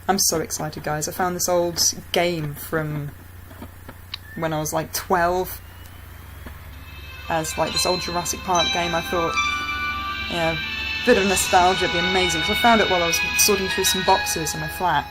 I'm so excited, guys. I found this old game from when I was like 12 as like this old Jurassic Park game. I thought, yeah, a bit of nostalgia would be amazing, because I found it while I was sorting through some boxes in my flat,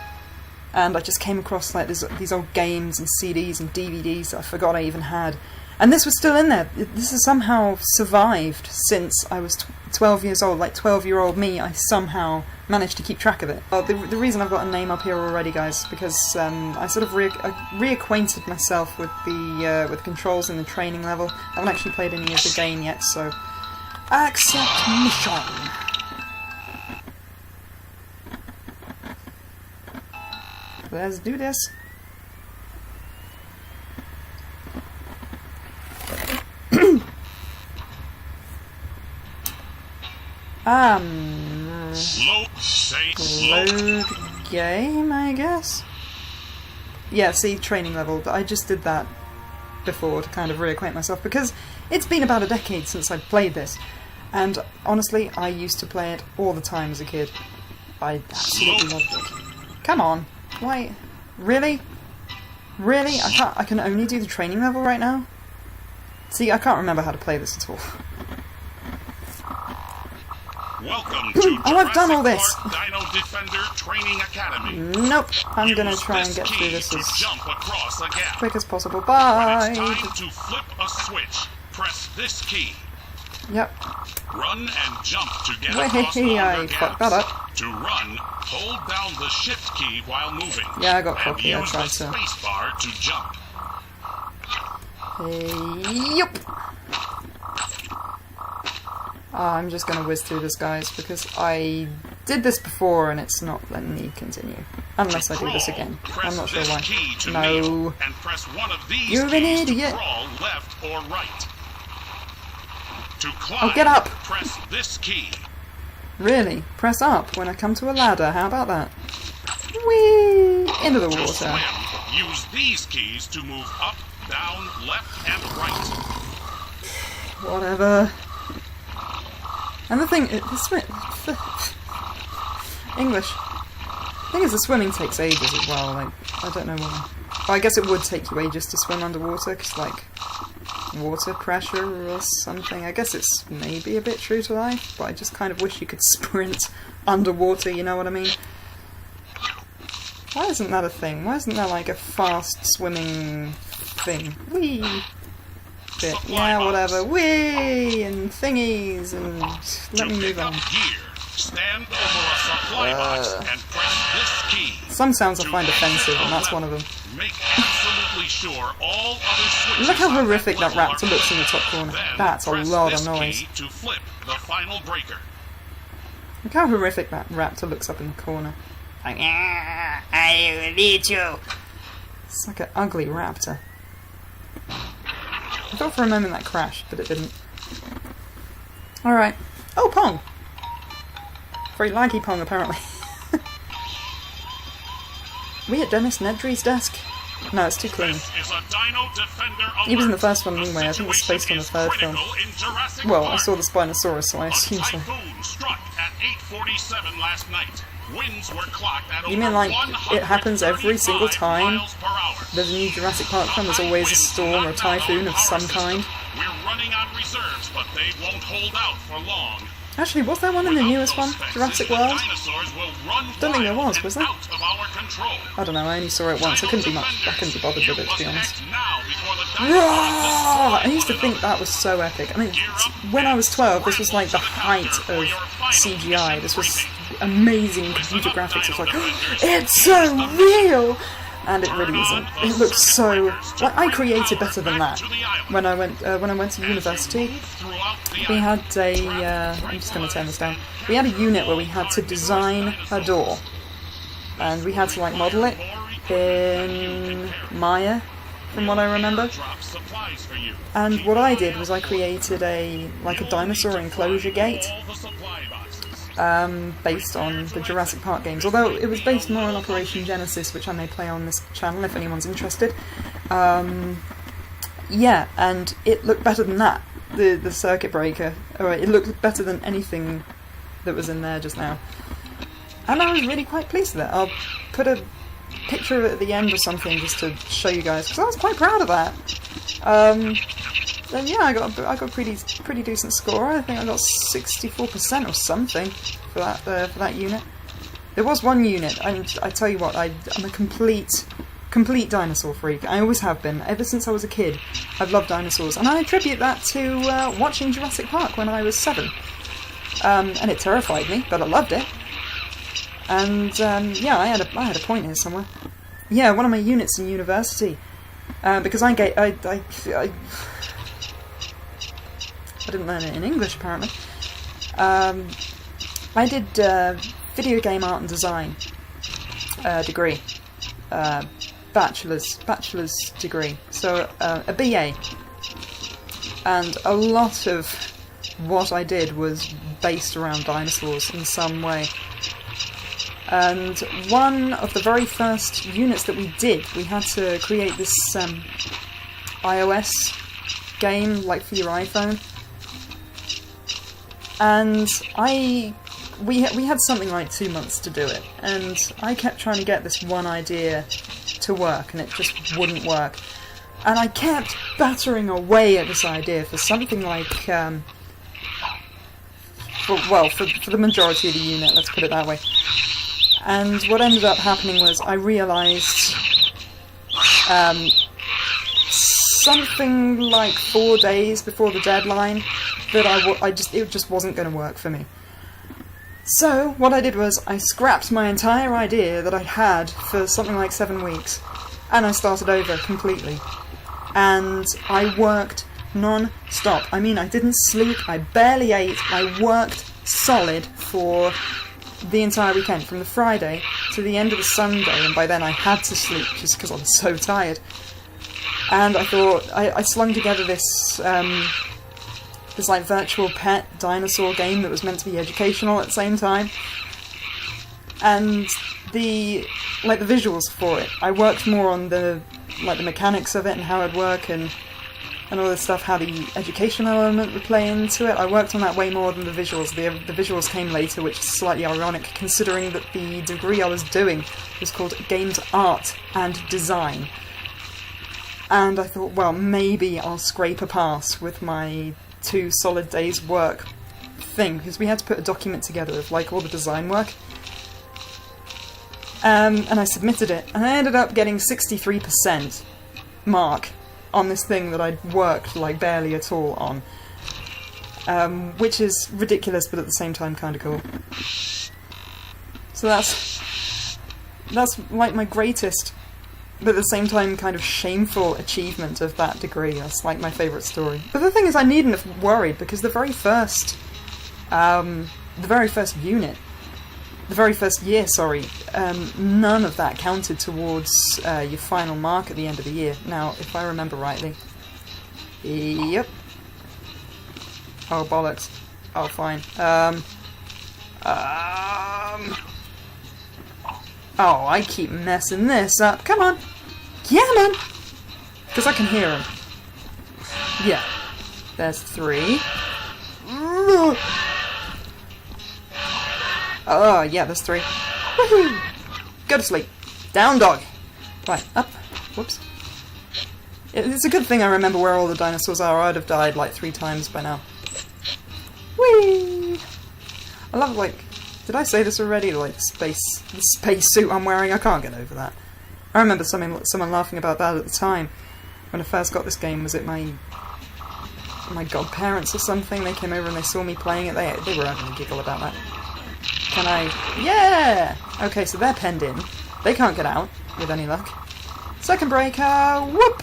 and I just came across like these old games and CDs and DVDs that I forgot I even had. And this was still in there. This has somehow survived since I was 12 years old. Like 12-year-old me, I somehow managed to keep track of it. Well, the reason I've got a name up here already, guys, because I sort of reacquainted myself with the controls in the training level. I haven't actually played any of the game yet, so accept mission. Let's do this. Load game, I guess? Yeah, see, training level. I just did that before to kind of reacquaint myself, because it's been about a decade since I played this, and honestly, I used to play it all the time as a kid. I absolutely loved it. Come on. Why? Really? Really? I can only do the training level right now? See, I can't remember how to play this at all. Welcome to I've done all this. Dino Defender Training Academy. Nope. I'm gonna try and get through this as jump across a gap. quick as possible. Bye. When it's time to flip a switch, press this key. Yep. Run and jump to get Wait, across I longer fucked gaps. that up. To run, hold down the shift key while moving. Yeah, I got and cocky. I use tried the to. space bar to jump. Yup. I'm just gonna whiz through this, guys, because I did this before and it's not letting me continue. Unless I do this again. I'm not sure why. No. And press one of these You're an keys idiot. To crawl left or right. To climb, Oh, get up! Press this key. Really? Press up when I come to a ladder. How about that? Whee! Into the To water. swim, use these keys to move up, down, left, and right. Whatever. And the thing, English. The thing is, the swimming takes ages as well. Like, I don't know why. Well, I guess it would take you ages to swim underwater, because like water pressure or something. I guess it's maybe a bit true to life, but I just kind of wish you could sprint underwater. You know what I mean? Why isn't that a thing? Why isn't there like a fast swimming thing? Whee! Bit. Yeah, whatever. Whee! And thingies and let me move on. Gear, stand over a supply box and press this key. Some sounds I find offensive, and that's one of them. Make absolutely sure all other switches Look how on horrific that level raptor are looks in the top corner. Then That's a press lot of this noise. key to flip the final breaker. Look how horrific that raptor looks up in the corner. Like, I will eat you. It's like an ugly raptor. I thought for a moment that crashed, but it didn't. Alright. Oh, Pong! Very laggy Pong, apparently. We at Dennis Nedry's desk? No, it's too clean. This is a Dino Defender He was in the alert. first one anyway. I think it's based on the third film. Well, I saw the Spinosaurus, so I assume so. Typhoon struck at 8:47 last night. Winds were clocked at You mean over like it happens every single 135 time? miles per hour. There's a new Jurassic Park film, there's always a storm or a typhoon of some kind. We're running on reserves, but they won't hold out for long. Actually, was there one in the newest one? Jurassic World? Dinosaurs will run Don't think there wild was and there? out of our control. I don't know, I only saw it once. I couldn't be bothered with it, to be honest. Now before the dinosaurs Roar! I destroy used to think that was so epic. I mean, when I was 12, this was like the height of CGI. This was amazing computer graphics. It was like, it's so real! And it really isn't. It looks so... Like, I created better than that. When I went to university, we had a... I'm just going to turn this down. We had a unit where we had to design a door. And we had to, like, model it in Maya, from what I remember. And what I did was I created a dinosaur enclosure gate, based on the Jurassic Park games, although it was based more on Operation Genesis, which I may play on this channel if anyone's interested. Yeah, and it looked better than that, the circuit breaker. It looked better than anything that was in there just now. And I was really quite pleased with it. put a picture of it at the end or something just to show you guys, because I was quite proud of that. And yeah, I got a pretty decent score. I think I got 64% or something for that unit. There was one unit, and I tell you what, I'm a complete dinosaur freak. I always have been. Ever since I was a kid, I've loved dinosaurs, and I attribute that to watching Jurassic Park when I was 7. And it terrified me, but I loved it. And yeah, I had a point here somewhere. Yeah, one of my units in university, because I didn't learn it in English apparently. I did video game art and design degree, bachelor's degree, so a BA, and a lot of what I did was based around dinosaurs in some way. And one of the very first units that we did, we had to create this iOS game, like for your iPhone. And we had something like 2 months to do it, and I kept trying to get this one idea to work, and it just wouldn't work. And I kept battering away at this idea for something like, for the majority of the unit, let's put it that way. And what ended up happening was I realised something like 4 days before the deadline that it just wasn't going to work for me. So what I did was I scrapped my entire idea that I'd had for something like 7 weeks, and I started over completely. And I worked non-stop. I mean, I didn't sleep, I barely ate, I worked solid for the entire weekend, from the Friday to the end of the Sunday, and by then I had to sleep just because I was so tired. And I thought, I slung together this like virtual pet dinosaur game that was meant to be educational at the same time. And the visuals for it, I worked more on the mechanics of it and how it'd work and all this stuff, how the educational element would play into it. I worked on that way more than the visuals. The visuals came later, which is slightly ironic considering that the degree I was doing was called Games Art and Design. And I thought, well, maybe I'll scrape a pass with my 2 solid days work thing, because we had to put a document together of like all the design work. And I submitted it, and I ended up getting 63% mark on this thing that I'd worked like barely at all on, which is ridiculous, but at the same time kind of cool. So that's like my greatest, but at the same time kind of shameful achievement of that degree. That's like my favourite story. But the thing is, I needn't have worried, because the very first unit, the very first year, none of that counted towards your final mark at the end of the year. Now, if I remember rightly. Yep. Oh, bollocks. Oh, fine. Oh, I keep messing this up. Come on. Yeah, man. Because I can hear him. Yeah. There's 3. Oh, yeah, there's 3. Woohoo! Go to sleep. Down, dog. Right, up. Whoops. It's a good thing I remember where all the dinosaurs are. I'd have died like 3 times by now. Whee! I love, like... Did I say this already? Like, the space suit I'm wearing? I can't get over that. I remember someone laughing about that at the time. When I first got this game, was it my godparents or something? They came over and they saw me playing it. They were having a giggle about that. Can I... Yeah! Okay, so they're penned in. They can't get out, with any luck. Second breaker! Whoop!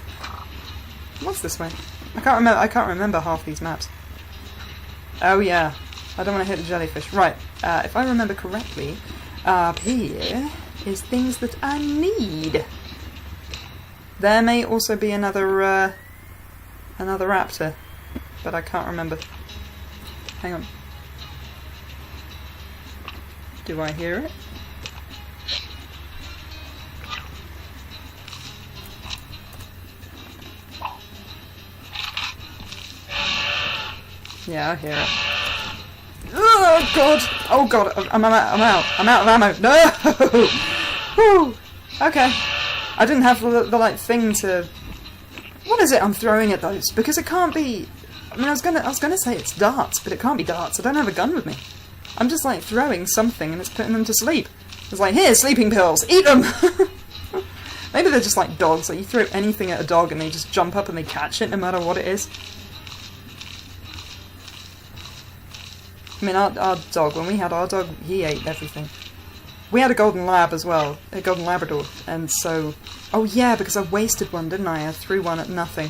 What's this way? I can't remember half these maps. Oh yeah. I don't want to hit the jellyfish. Right. If I remember correctly, up here is things that I need. There may also be another raptor, but I can't remember. Hang on. Do I hear it? Yeah, I hear it. Oh god! Oh god! I'm out of ammo! No! Whew! Okay. I didn't have the like thing to... What is it I'm throwing at those? Because it can't be... I mean, I was gonna say it's darts, but it can't be darts. I don't have a gun with me. I'm just like throwing something and it's putting them to sleep. It's like, here, sleeping pills, eat them! Maybe they're just like dogs, like you throw anything at a dog and they just jump up and they catch it no matter what it is. I mean, our dog, when we had our dog, he ate everything. We had a golden lab as well, a golden Labrador, and so... Oh yeah, because I wasted one, didn't I? I threw one at nothing.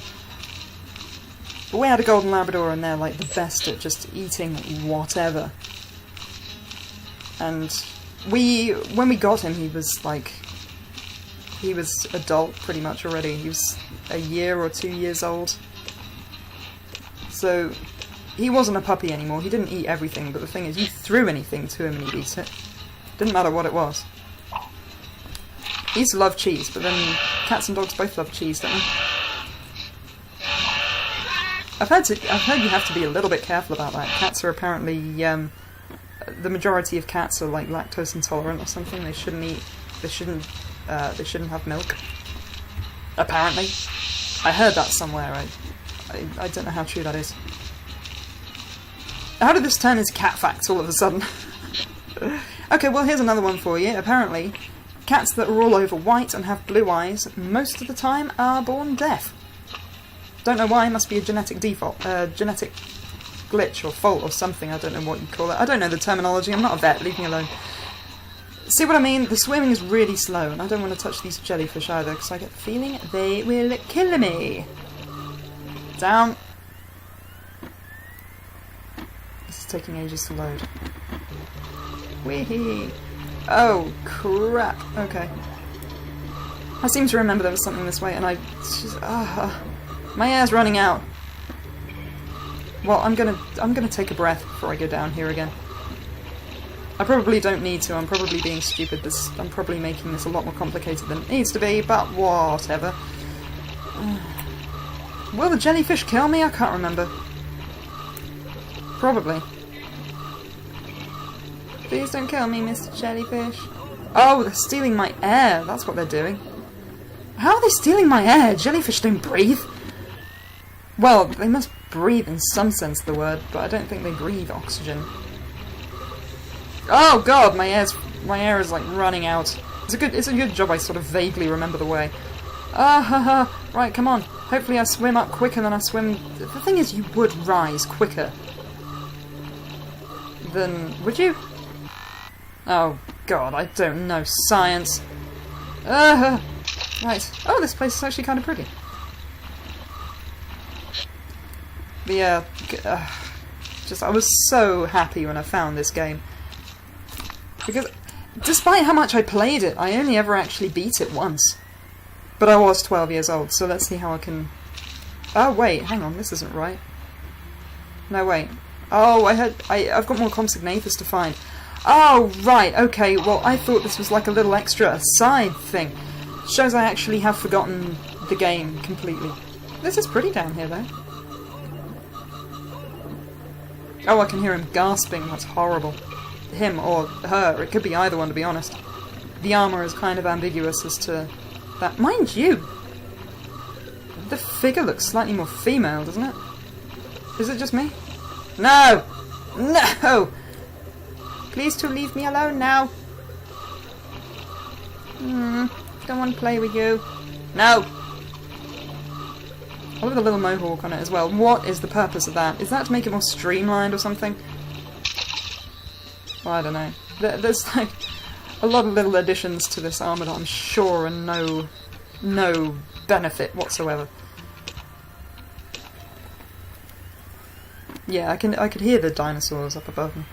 But we had a golden Labrador and they're like the best at just eating whatever. And when we got him, he was like... He was adult pretty much already. He was a year or 2 years old. So, he wasn't a puppy anymore. He didn't eat everything, but the thing is, you threw anything to him and he'd eat it. Didn't matter what it was. He used to love cheese, but then cats and dogs both love cheese, don't they? I've heard you have to be a little bit careful about that. Cats are apparently, the majority of cats are like lactose intolerant or something. They shouldn't eat, they shouldn't have milk. Apparently. I heard that somewhere. I don't know how true that is. How did this turn into cat facts all of a sudden? Okay, well here's another one for you. Apparently, cats that are all over white and have blue eyes most of the time are born deaf. Don't know why, must be a genetic default, genetic glitch or fault or something, I don't know what you call it. I don't know the terminology, I'm not a vet, leave me alone. See what I mean? The swimming is really slow and I don't want to touch these jellyfish either because I get the feeling they will kill me. Down. This is taking ages to load. Wee-hee. Oh, crap. Okay. I seem to remember there was something this way and I just... my air's running out. Well, I'm gonna take a breath before I go down here again. I probably don't need to, I'm probably being stupid. I'm probably making this a lot more complicated than it needs to be, but whatever. Will the jellyfish kill me? I can't remember. Probably. Please don't kill me, Mr. Jellyfish. Oh, they're stealing my air. That's what they're doing. How are they stealing my air? Jellyfish don't breathe. Well, they must breathe in some sense of the word, but I don't think they breathe oxygen. Oh god, my air is like running out. It's a good job I sort of vaguely remember the way. Right, come on. Hopefully I swim up quicker than I swim... The thing is, you would rise quicker than... Would you? Oh god, I don't know science. Right. Oh, this place is actually kind of pretty. The, I was so happy when I found this game. Because, despite how much I played it, I only ever actually beat it once. But I was 12 years old, so let's see how I can... Oh, wait, hang on, this isn't right. No, wait. Oh, I've got more consignathus to find. Oh, right, okay, well, I thought this was like a little extra side thing. Shows I actually have forgotten the game completely. This is pretty down here, though. Oh, I can hear him gasping, that's horrible. Him or her, it could be either one to be honest. The armour is kind of ambiguous as to that. Mind you, the figure looks slightly more female, doesn't it? Is it just me? No! No! Please to leave me alone now. Don't want to play with you. No! I love the little mohawk on it as well. What is the purpose of that? Is that to make it more streamlined or something? Well, I don't know. There's like a lot of little additions to this armour that I'm sure and no benefit whatsoever. Yeah, I could hear the dinosaurs up above me.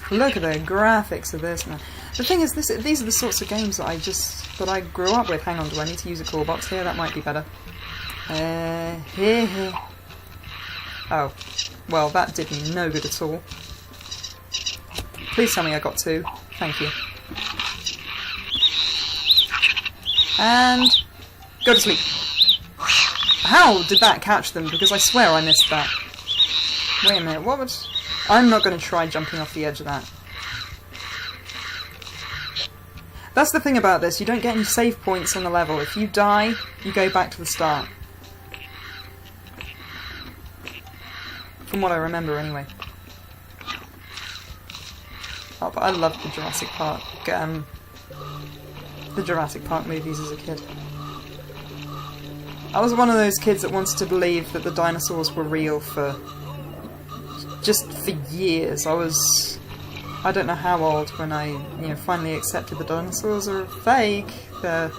Look at the graphics of this now. The thing is, these are the sorts of games that I grew up with. Hang on, do I need to use a call box here? That might be better. Here. Oh. Well, that did me no good at all. Please tell me I got 2. Thank you. And... go to sleep. How did that catch them? Because I swear I missed that. Wait a minute, what would... I'm not going to try jumping off the edge of that. That's the thing about this, you don't get any save points on the level. If you die, you go back to the start. From what I remember, anyway. Oh, but I loved the Jurassic Park movies as a kid. I was one of those kids that wanted to believe that the dinosaurs were real for years. I don't know how old when I, finally accepted the dinosaurs are fake. They're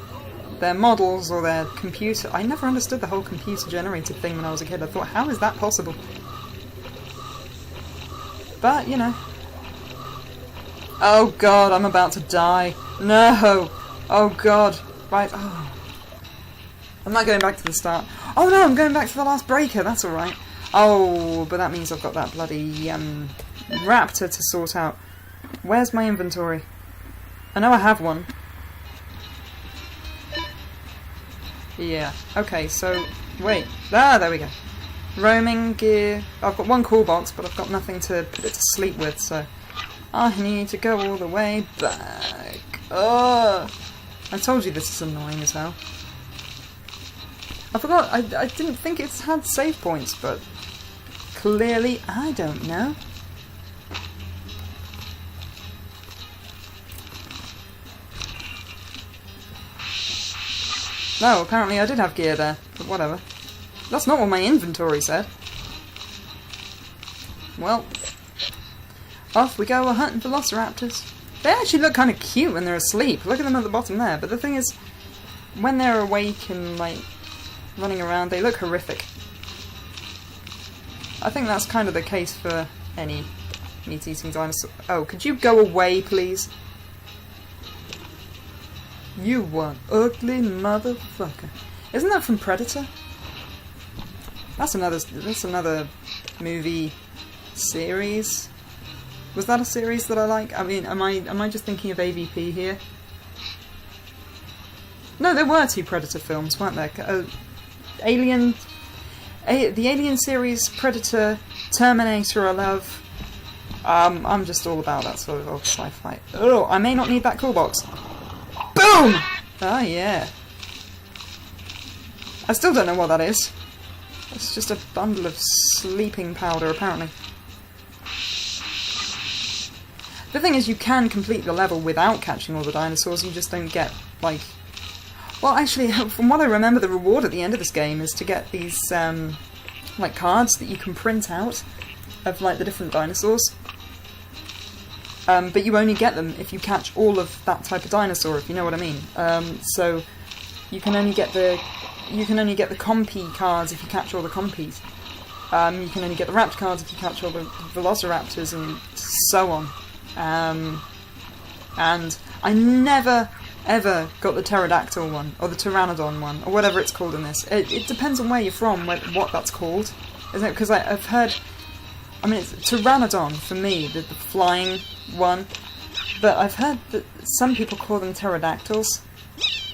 models or they're computer. I never understood the whole computer-generated thing when I was a kid. I thought, how is that possible? But, Oh god, I'm about to die. No! Oh god. Right, oh. I'm not going back to the start. Oh no, I'm going back to the last breaker, that's alright. Oh, but that means I've got that bloody raptor to sort out. Where's my inventory? I know I have one. Yeah, okay, so, wait. Ah, there we go. Roaming gear. I've got one call box, but I've got nothing to put it to sleep with, so I need to go all the way back. Ugh. I told you this is annoying as hell. I forgot, I didn't think it had save points, but clearly I don't know. No, apparently I did have gear there, but whatever. That's not what my inventory said. Well, off we go, we're hunting velociraptors. They actually look kind of cute when they're asleep. Look at them at the bottom there. But the thing is, when they're awake and, running around, they look horrific. I think that's kind of the case for any meat-eating dinosaur. Oh, could you go away, please? You one ugly motherfucker. Isn't that from Predator? That's another movie series. Was that a series that I like? I mean, am I just thinking of AVP here? No, there were 2 Predator films, weren't there? The Alien series, Predator, Terminator, I love. I'm just all about that sort of old sci-fi. Oh, I may not need that cool box. Boom! Ah, yeah. I still don't know what that is. It's just a bundle of sleeping powder, apparently. The thing is, you can complete the level without catching all the dinosaurs, you just don't get, Well, actually, from what I remember, the reward at the end of this game is to get these, cards that you can print out of, the different dinosaurs. But you only get them if you catch all of that type of dinosaur, if you know what I mean. So, you can only get the compy cards if you catch all the compies. You can only get the raptor cards if you catch all the velociraptors, and so on. And I never ever got the pterodactyl one, or the pteranodon one, or whatever it's called in this. It depends on where you're from, what that's called, isn't it? Because I've heard, it's pteranodon for me, the flying one, but I've heard that some people call them pterodactyls,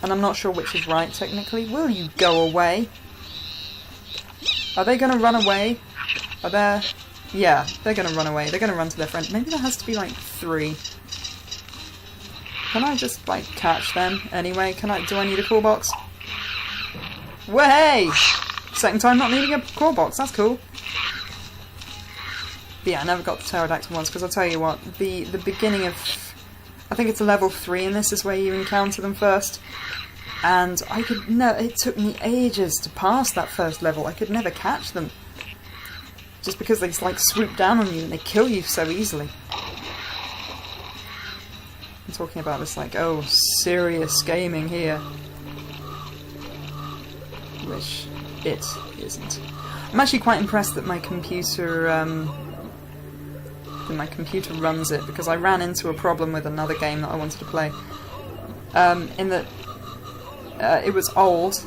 and I'm not sure which is right technically. Will you go away? Are they going to run away? Are there... Yeah, they're going to run away. They're going to run to their friend. Maybe there has to be 3. Can I just, catch them anyway? Do I need a call box? Way! Second time not needing a call box, that's cool. But yeah, I never got the pterodactyl ones, because I'll tell you what, the beginning of... I think it's a level 3 in this is where you encounter them first. And it took me ages to pass that first level. I could never catch them. Just because they swoop down on you and they kill you so easily. I'm talking about this serious gaming here. Which it isn't. I'm actually quite impressed that my computer runs it, because I ran into a problem with another game that I wanted to play. In that it was old,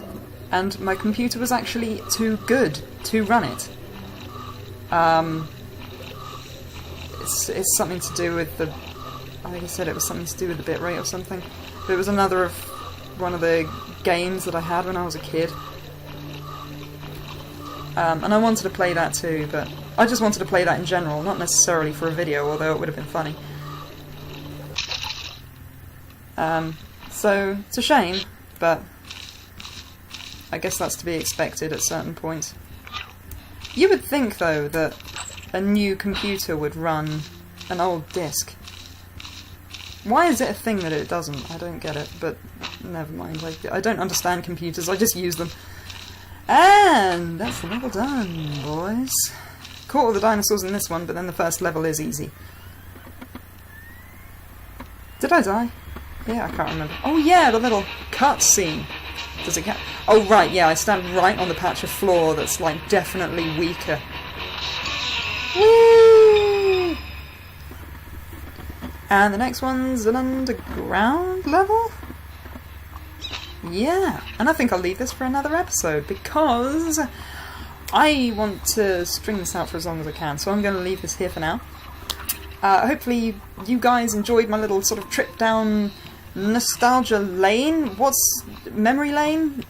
and my computer was actually too good to run it. It's something to do with the... I think he said it was something to do with the bitrate or something. But it was another of one of the games that I had when I was a kid. And I wanted to play that too, but I just wanted to play that in general, not necessarily for a video, although it would have been funny. So, it's a shame, but I guess that's to be expected at certain points. You would think, though, that a new computer would run an old disk. Why is it a thing that it doesn't? I don't get it, but never mind. I don't understand computers, I just use them. And that's the level done, boys. Caught all the dinosaurs in this one, but then the first level is easy. Did I die? Yeah, I can't remember. Oh yeah, the little cutscene. Does it count? Oh right, yeah, I stand right on the patch of floor that's like definitely weaker. Woo! And the next one's an underground level? Yeah, and I think I'll leave this for another episode because I want to string this out for as long as I can, so I'm going to leave this here for now. Hopefully you guys enjoyed my little sort of trip down nostalgia lane. What's memory lane?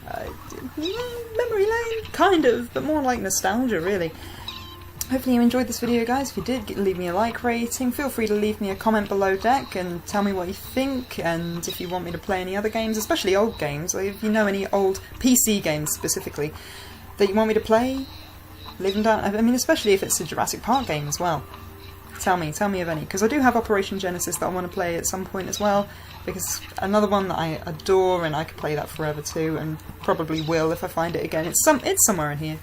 Memory lane? Kind of, but more like nostalgia really. Hopefully you enjoyed this video, guys. If you did, leave me a like rating. Feel free to leave me a comment below deck and tell me what you think, and if you want me to play any other games, especially old games, or if you know any old PC games specifically that you want me to play, leave them down. I mean, especially if it's a Jurassic Park game as well. Tell me of any, because I do have Operation Genesis that I want to play at some point as well, because another one that I adore, and I could play that forever too, and probably will if I find it again. It's somewhere in here.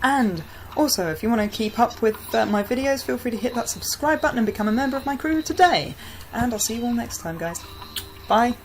And also, if you want to keep up with my videos, feel free to hit that subscribe button and become a member of my crew today. And I'll see you all next time, guys. Bye.